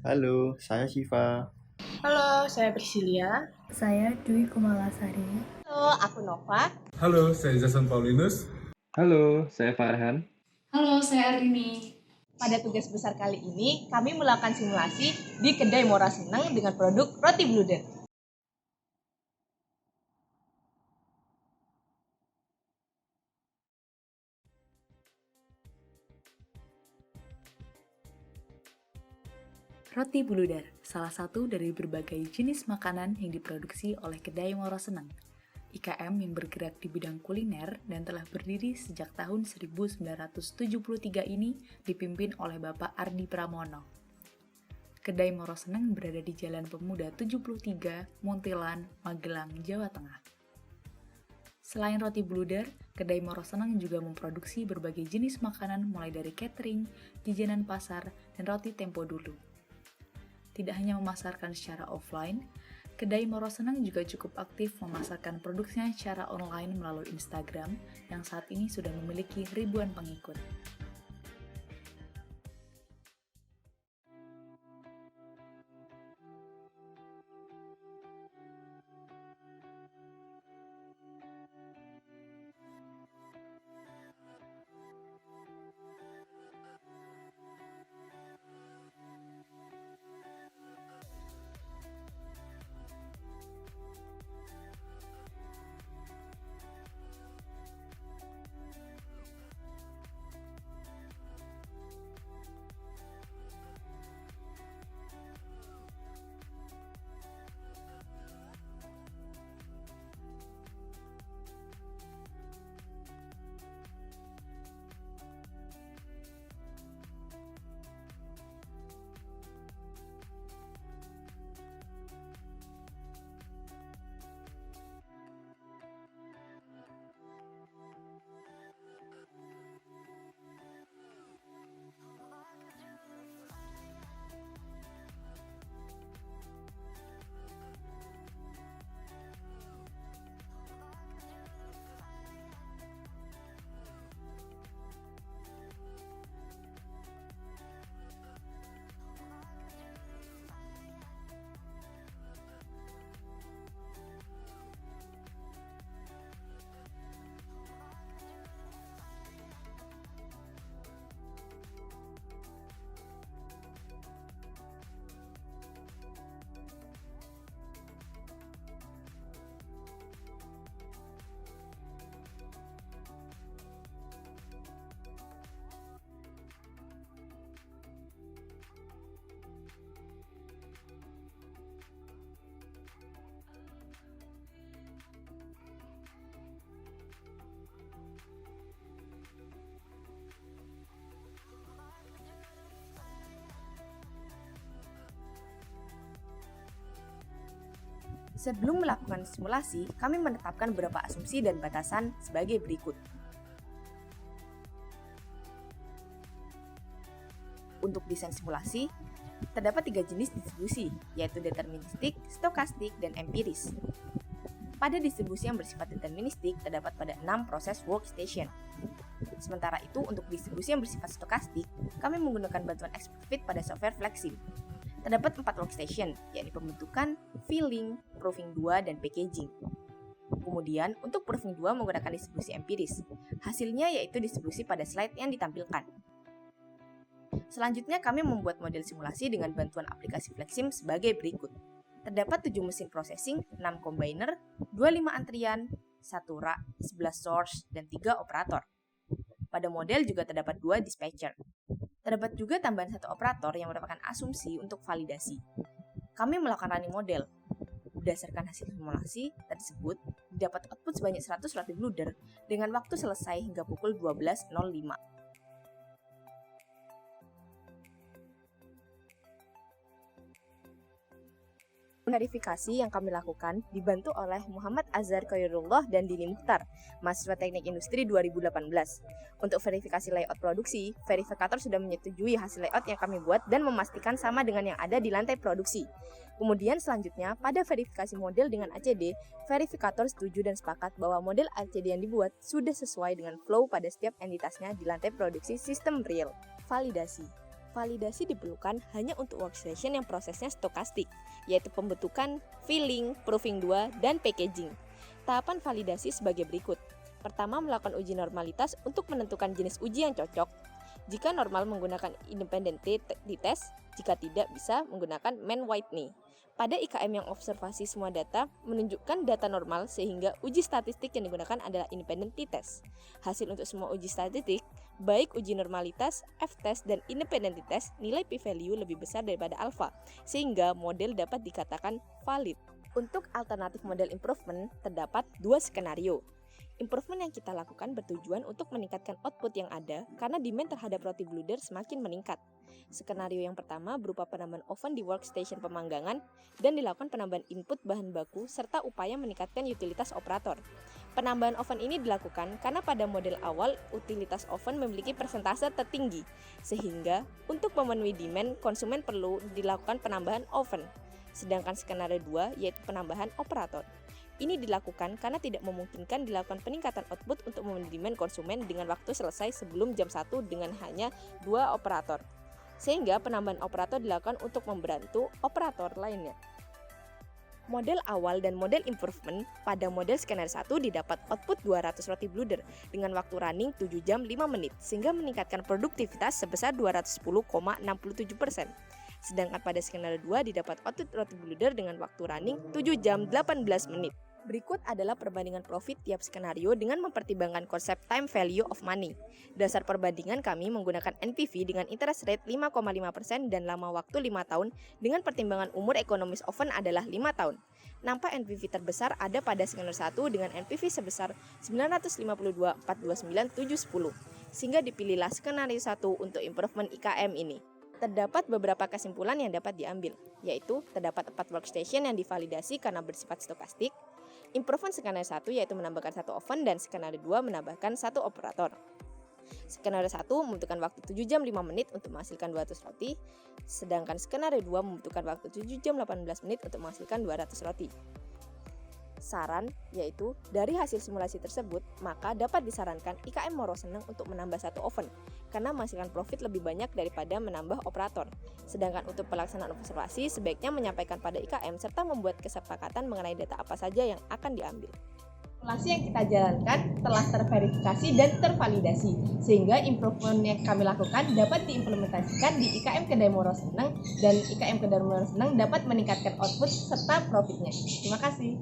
Halo, saya Siva. Halo, saya Priscilia. Saya Dwi Kumalasari. Halo, aku Nova. Halo, saya Jason Paulinus. Halo, saya Farhan. Halo, saya Arini. Pada tugas besar kali ini, kami melakukan simulasi di kedai Mora Seneng dengan produk roti bluder. Roti Bluder, salah satu dari berbagai jenis makanan yang diproduksi oleh kedai Moro Seneng. IKM yang bergerak di bidang kuliner dan telah berdiri sejak tahun 1973 ini dipimpin oleh Bapak Ardi Pramono. Kedai Moro Seneng berada di Jalan Pemuda 73, Muntilan, Magelang, Jawa Tengah. Selain roti bluder, kedai Moro Seneng juga memproduksi berbagai jenis makanan mulai dari catering, jajanan pasar, dan roti tempo dulu. Tidak hanya memasarkan secara offline, kedai Moro Seneng juga cukup aktif memasarkan produksinya secara online melalui Instagram yang saat ini sudah memiliki ribuan pengikut. Sebelum melakukan simulasi, kami menetapkan beberapa asumsi dan batasan sebagai berikut. Untuk desain simulasi, terdapat 3 jenis distribusi, yaitu deterministik, stokastik, dan empiris. Pada distribusi yang bersifat deterministik, terdapat pada 6 proses workstation. Sementara itu, untuk distribusi yang bersifat stokastik, kami menggunakan bantuan Expertfit pada software Flexim. Terdapat 4 workstation, yakni pembentukan, filling, proofing 2, dan packaging. Kemudian, untuk proofing 2 menggunakan distribusi empiris. Hasilnya yaitu distribusi pada slide yang ditampilkan. Selanjutnya, kami membuat model simulasi dengan bantuan aplikasi Flexim sebagai berikut. Terdapat 7 mesin processing, 6 combiner, 25 antrian, 1 rak, 11 source, dan 3 operator. Pada model juga terdapat 2 dispatcher. Terdapat juga tambahan 1 operator yang merupakan asumsi untuk validasi. Kami melakukan running model. Berdasarkan hasil simulasi tersebut, didapat output sebanyak 100 roti bluder dengan waktu selesai hingga pukul 12.05. Verifikasi yang kami lakukan dibantu oleh Muhammad Azhar Khairullah dan Dini Mukhtar, mahasiswa Teknik Industri 2018. Untuk verifikasi layout produksi, verifikator sudah menyetujui hasil layout yang kami buat dan memastikan sama dengan yang ada di lantai produksi. Kemudian selanjutnya, pada verifikasi model dengan ACD, verifikator setuju dan sepakat bahwa model ACD yang dibuat sudah sesuai dengan flow pada setiap entitasnya di lantai produksi sistem real. Validasi. Validasi diperlukan hanya untuk workstation yang prosesnya stokastik, yaitu pembentukan, filling, proofing 2, dan packaging. Tahapan validasi sebagai berikut. Pertama, melakukan uji normalitas untuk menentukan jenis uji yang cocok. Jika normal menggunakan independent t-test, jika tidak bisa menggunakan Mann-Whitney. Pada IKM yang observasi semua data menunjukkan data normal sehingga uji statistik yang digunakan adalah independent t-test. Hasil untuk semua uji statistik, baik uji normalitas, f-test, dan independent t-test, nilai p-value lebih besar daripada alpha, sehingga model dapat dikatakan valid. Untuk alternatif model improvement, terdapat 2 skenario. Improvement yang kita lakukan bertujuan untuk meningkatkan output yang ada karena demand terhadap roti bluder semakin meningkat. Skenario yang pertama berupa penambahan oven di workstation pemanggangan dan dilakukan penambahan input bahan baku serta upaya meningkatkan utilitas operator. Penambahan oven ini dilakukan karena pada model awal utilitas oven memiliki persentase tertinggi, sehingga untuk memenuhi demand konsumen perlu dilakukan penambahan oven. Sedangkan skenario 2 yaitu penambahan operator. Ini dilakukan karena tidak memungkinkan dilakukan peningkatan output untuk memenuhi demand konsumen dengan waktu selesai sebelum jam 1 dengan hanya 2 operator. Sehingga penambahan operator dilakukan untuk membantu operator lainnya. Model awal dan model improvement pada model skenario 1 didapat output 200 roti bluder dengan waktu running 7 jam 5 menit sehingga meningkatkan produktivitas sebesar 210,67%. Sedangkan pada skenario 2 didapat output roti bluder dengan waktu running 7 jam 18 menit. Berikut adalah perbandingan profit tiap skenario dengan mempertimbangkan konsep time value of money. Dasar perbandingan kami menggunakan NPV dengan interest rate 5,5% dan lama waktu 5 tahun dengan pertimbangan umur ekonomis oven adalah 5 tahun. Nampak NPV terbesar ada pada skenario 1 dengan NPV sebesar 952,429,710, sehingga dipilihlah skenario 1 untuk improvement IKM ini. Terdapat beberapa kesimpulan yang dapat diambil, yaitu terdapat 4 workstation yang divalidasi karena bersifat stokastik. Improvement skenario 1 yaitu menambahkan 1 oven dan skenario 2 menambahkan 1 operator. Skenario 1 membutuhkan waktu 7 jam 5 menit untuk menghasilkan 200 roti, sedangkan skenario 2 membutuhkan waktu 7 jam 18 menit untuk menghasilkan 200 roti. Saran yaitu dari hasil simulasi tersebut maka dapat disarankan IKM Moro Seneng untuk menambah 1 oven karena menghasilkan profit lebih banyak daripada menambah operator. Sedangkan untuk pelaksanaan observasi sebaiknya menyampaikan pada IKM serta membuat kesepakatan mengenai data apa saja yang akan diambil. Simulasi yang kita jalankan telah terverifikasi dan tervalidasi, sehingga improvement yang kami lakukan dapat diimplementasikan di IKM Kedai Moro Seneng dan IKM Kedai Moro Seneng dapat meningkatkan output serta profitnya. Terima kasih.